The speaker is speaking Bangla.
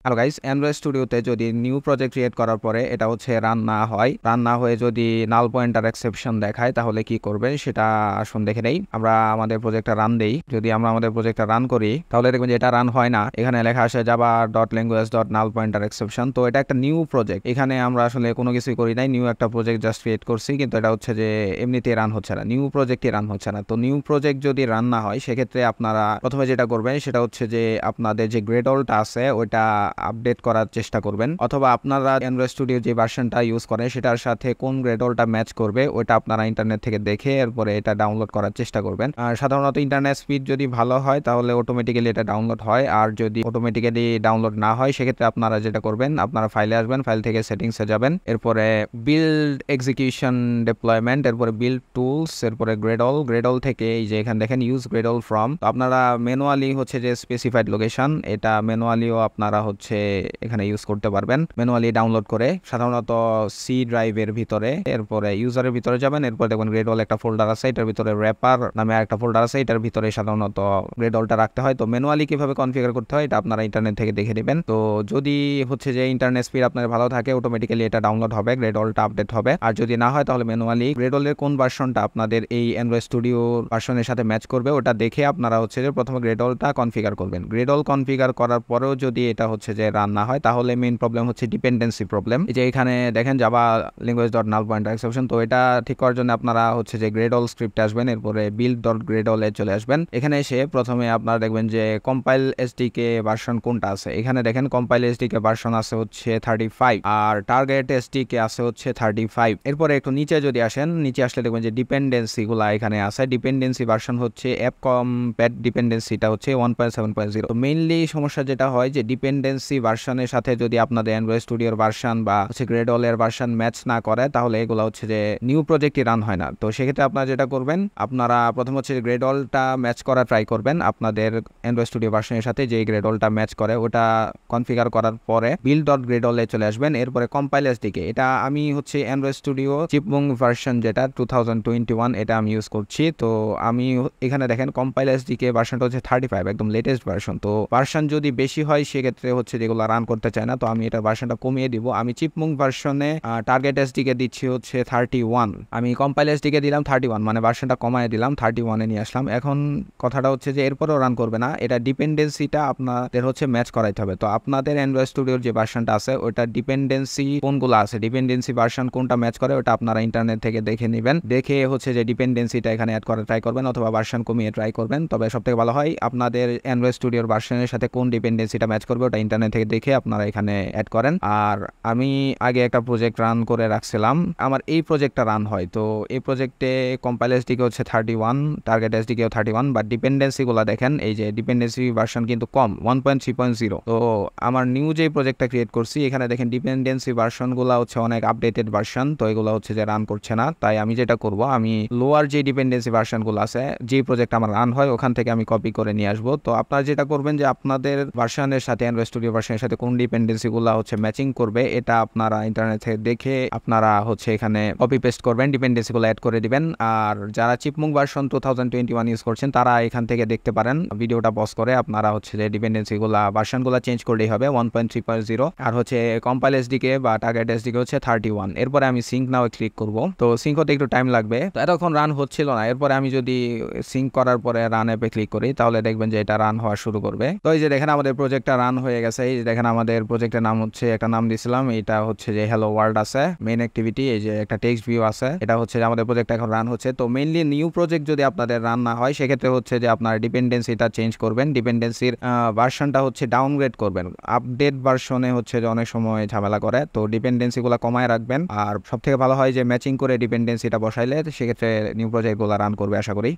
হ্যালো গাইস, অ্যান্ড্রয়েড স্টুডিওতে যদি নিউ প্রজেক্ট ক্রিয়েট করার পরে এটা হচ্ছে রান না হয়ে যদি নাল পয়েন্টার এক্সেপশন দেখায় তাহলে কি করবেন সেটা আসুন দেখে নেই। আমরা আমাদের প্রজেক্টটা রান দেই। যদি আমরা আমাদের প্রজেক্টটা রান করি তাহলে দেখবেন যে এটা রান হয় না। এখানে লেখা আসে জাভা ডট ল্যাঙ্গুয়েজ ডট নাল পয়েন্টার এক্সেপশন। তো এটা একটা নিউ প্রজেক্ট, এখানে আমরা আসলে কোনো কিছুই করি নাই, নিউ একটা প্রজেক্ট জাস্ট ক্রিয়েট করছি, কিন্তু এটা হচ্ছে যে এমনিতেই রান হচ্ছে না, নিউ প্রজেক্টই রান হচ্ছে না। তো নিউ প্রজেক্ট যদি রান না হয় সেক্ষেত্রে আপনারা প্রথমে যেটা করবেন সেটা হচ্ছে যে আপনাদের যে গ্রেডলটা আছে ওইটা আপডেট করার চেষ্টা করবেন, অথবা আপনারা অ্যান্ড্রয়েড স্টুডিও যে ভার্সনটা ইউজ করেন সেটার সাথে কোন গ্রেডলটা ম্যাচ করবে ওইটা আপনারা ইন্টারনেট থেকে দেখে এরপরে এটা ডাউনলোড করার চেষ্টা করবেন। আর সাধারণত ইন্টারনেট স্পিড যদি ভালো হয় তাহলে অটোমেটিক্যালি এটা ডাউনলোড হয়, আর যদি অটোমেটিক্যালি ডাউনলোড না হয় সেক্ষেত্রে আপনারা যেটা করবেন, আপনারা ফাইলে আসবেন, ফাইল থেকে সেটিংসে যাবেন, এরপরে বিল্ড এক্সিকিউশন ডেপ্লয়মেন্ট, এরপরে বিল্ড টুলস, এরপরে গ্রেডল থেকে এই যে এখানে দেখেন ইউজ গ্রেডল ফ্রম। তো আপনারা ম্যানুয়ালি হচ্ছে যে স্পেসিফাইড লোকেশন, এটা ম্যানুয়ালিও আপনারা হচ্ছে এখানে ইউজ করতে পারবেন ম্যানুয়ালি ডাউনলোড করে, সাধারণত সি ড্রাইভের ভিতরে। এরপরে ইউজারের ভিতরে যাবেন, এরপর দেখবেন গ্রেডল একটা ফোল্ডার আছে, এটার ভিতরে র্যাপার নামে একটা ফোল্ডার আছে, এটার ভিতরে সাধারণত গ্রেডলটা রাখতে হয়। তো ম্যানুয়ালি কিভাবে কনফিগার করতে হয় এটা আপনারা ইন্টারনেট থেকে দেখে নেবেন। তো যদি হচ্ছে যে ইন্টারনেট স্পিড আপনার ভালো থাকে অটোমেটিক্যালি এটা ডাউনলোড হবে, গ্রেডলটা আপডেট হবে। আর যদি না হয় তাহলে ম্যানুয়ালি গ্রেডলের কোন ভার্সনটা আপনাদের এই অ্যান্ড্রয়েড স্টুডিও ভার্সনের সাথে ম্যাচ করবে ওটা দেখে আপনারা হচ্ছে যে প্রথমে গ্রেডলটা কনফিগার করবেন। গ্রেডল কনফিগার করার পরেও যদি এটা হচ্ছে যে রান না হয় তাহলে মেইন প্রবলেম হচ্ছে ডিপেন্ডেন্সি প্রবলেম। এই যে এখানে দেখেন জাভা ল্যাঙ্গুয়েজ ডট নাল পয়েন্টার এক্সেপশন। তো এটা ঠিক করার জন্য আপনারা হচ্ছে যে গ্রেডল স্ক্রিপ্টে আসবেন, এরপরে বিল্ড ডট গ্রেডলে চলে আসবেন। এখানে এসে প্রথমে আপনারা দেখবেন যে কম্পাইল এসডিকে ভার্সন কোনটা আছে। এখানে দেখেন কম্পাইল এসডিকে ভার্সন আছে হচ্ছে 35 আর টার্গেট এসডিকে আছে হচ্ছে 35। এরপরে একটু নিচে যদি আসেন, নিচে আসলে দেখবেন যে ডিপেন্ডেন্সি গুলা এখানে আছে। ডিপেন্ডেন্সি ভার্সন হচ্ছে অ্যাপকম্প্যাট ডিপেন্ডেন্সিটা হচ্ছে 1.7.0। তো মেইনলি সমস্যা যেটা হয় যে ডিপেন্ডেন্সি ভার্সনের সাথে যদি আপনাদের অ্যান্ড্রয়েড স্টুডিওর ভার্সন বা হচ্ছে গ্রেডলের ভার্সন ম্যাচ না করে তাহলে এগুলো হচ্ছে যে নিউ প্রজেক্টই রান হয় না। তো সেক্ষেত্রে আপনারা যেটা করবেন, আপনারা প্রথম হচ্ছে গ্রেডলটা ম্যাচ করা ট্রাই করবেন আপনাদের অ্যান্ড্রয়েড স্টুডিও ভার্সনের সাথে, যে গ্রেডলটা ম্যাচ করে ওটা কনফিগার করার পরে বিল্ড ডট গ্রেডলে চলে আসবেন। এরপরে কম্পাইল এসডিকে, এটা আমি হচ্ছে অ্যান্ড্রয়েড স্টুডিও চিপমুং ভার্সন যেটা 2021 এটা আমি ইউজ করছি। তো আমি এখানে দেখেন কম্পাইল এসডিকে ভার্সনটা হচ্ছে 35, একদম লেটেস্ট ভার্সন। তো ভার্সন যদি বেশি হয় সেক্ষেত্রে হচ্ছে যেগুলো রান করতে চায় না, তো আমি এটা ভার্সনটা কমিয়ে দিব। আমি চিপমুং ভার্সনে টার্গেট এসডিকে দিচ্ছি হচ্ছে 31, আমি কম্পাইল এসডিকে দিলাম 31, মানে ভার্সনটা কমায় দিলাম 31-এ নিয়ে আসলাম। এখন কথাটা হচ্ছে যে এরপরেও রান করবে না, এটা ডিপেন্ডেন্সিটা আপনাদের হচ্ছে ম্যাচ করাইতে হবে। তো আপনাদের অ্যান্ড্রয়েড স্টুডিওর যে ভার্সনটা আছে ওটা ডিপেন্ডেন্সি কোনগুলো আছে, ডিপেন্ডেন্সি ভার্সন কোনটা ম্যাচ করে ওটা আপনারা ইন্টারনেট থেকে দেখে নেবেন, দেখে হচ্ছে যে ডিপেন্ডেন্সিটা এখানে অ্যাড করা ট্রাই করবেন অথবা ভার্সন কমিয়ে ট্রাই করবেন। তবে সবথেকে ভালো হয় আপনাদের অ্যান্ড্রয়েড স্টুডিওর ভার্সনের সাথে কোন ডিপেন্ডেন্সিটা ম্যাচ করবে ওটা ইন্টারনেট থেকে দেখে আপনারা এখানে অ্যাড করেন। আর আমি আগে একটা প্রজেক্ট রান করে রাখছিলাম, আমার এই প্রজেক্টটা রান হয়। তো এই প্রজেক্টে কম্পাইল এসডিকে হচ্ছে 31, টার্গেট এসডিকেও 31, বাট ডিপেন্ডেন্সিগুলো দেখেন এই যে ডিপেন্ডেন্সি ভার্সন কিন্তু কম 1.3.0। তো আমার নিউ যে প্রজেক্টটা ক্রিয়েট করছি এখানে দেখেন ডিপেন্ডেন্সি ভার্সনগুলো হচ্ছে অনেক আপডেটেড ভার্সন, তো এগুলো হচ্ছে যে রান করছে না। তাই আমি যেটা করব, আমি লোয়ার যে ডিপেন্ডেন্সি ভার্সনগুলো আছে যে প্রজেক্ট আমার রান হয় ওখান থেকে আমি কপি করে নিয়ে আসবো। তো আপনারা যেটা করবেন যে আপনাদের ভার্সনের সাথে অ্যান্ড্রয়েড স্টুডিও ভার্সনের সাথে কোন ডিপেন্ডেন্সিগুলো হচ্ছে ম্যাচিং করবে এটা আপনারা ইন্টারনেট থেকে দেখে আপনারা হচ্ছে এখানে কপি পেস্ট করবেন, ডিপেন্ডেন্সিগুলো অ্যাড করে দিবেন। আর যারা চিপমুং ভার্সন 2021 ইউজ করছেন তারা এখান থেকে দেখতে পারেন, ভিডিওটা পজ করে আপনারা হচ্ছে যে ডিপেন্ডেন্সিগুলো ভার্সনগুলো চেঞ্জ করলেই হবে 1.3.0। আর হচ্ছে কম্পাইল এসডিকে বা টার্গেট এসডিকে হচ্ছে 31। এরপরে আমি সিঙ্ক নাও ক্লিক করব। তো সিঙ্ক হতে একটু টাইম লাগবে, তো এতক্ষণ রান হচ্ছিল না। এরপরে আমি যদি সিঙ্ক করার পরে রান অ্যাপে ক্লিক করি তাহলে দেখবেন যে এটা রান হওয়া শুরু করবে। তো এই যে দেখেন আমাদের প্রজেক্টটা রান হয়ে গেছে। এই যে দেখেন আমাদের প্রজেক্টের নাম হচ্ছে, একটা নাম দিয়েছিলাম, এটা হচ্ছে যে হ্যালো ওয়ার্ল্ড আছে, মেইন অ্যাক্টিভিটি, এই যে একটা টেক্সট ভিউ আছে, এটা হচ্ছে যে আমাদের প্রজেক্ট এখন রান হচ্ছে। তো মেইনলি নিউ প্রজেক্ট যদি আপনাদের রান না হয় সেক্ষেত্রে হচ্ছে যে আপনার ডিপেন্ডেন্সিটা চেঞ্জ করবেন, ডিপেন্ডেন্সির ভার্সনটা হচ্ছে ডাউনগ্রেড করবেন। আপডেট ভার্সনে হচ্ছে যে অনেক সময় ঝামেলা করে, তো ডিপেন্ডেন্সিগুলো কমায় রাখবেন। আর সব থেকে ভালো হয় যে ম্যাচিং করে ডিপেন্ডেন্সিটা বসাইলে সেক্ষেত্রে নিউ প্রজেক্টগুলো রান করবে আশা করি।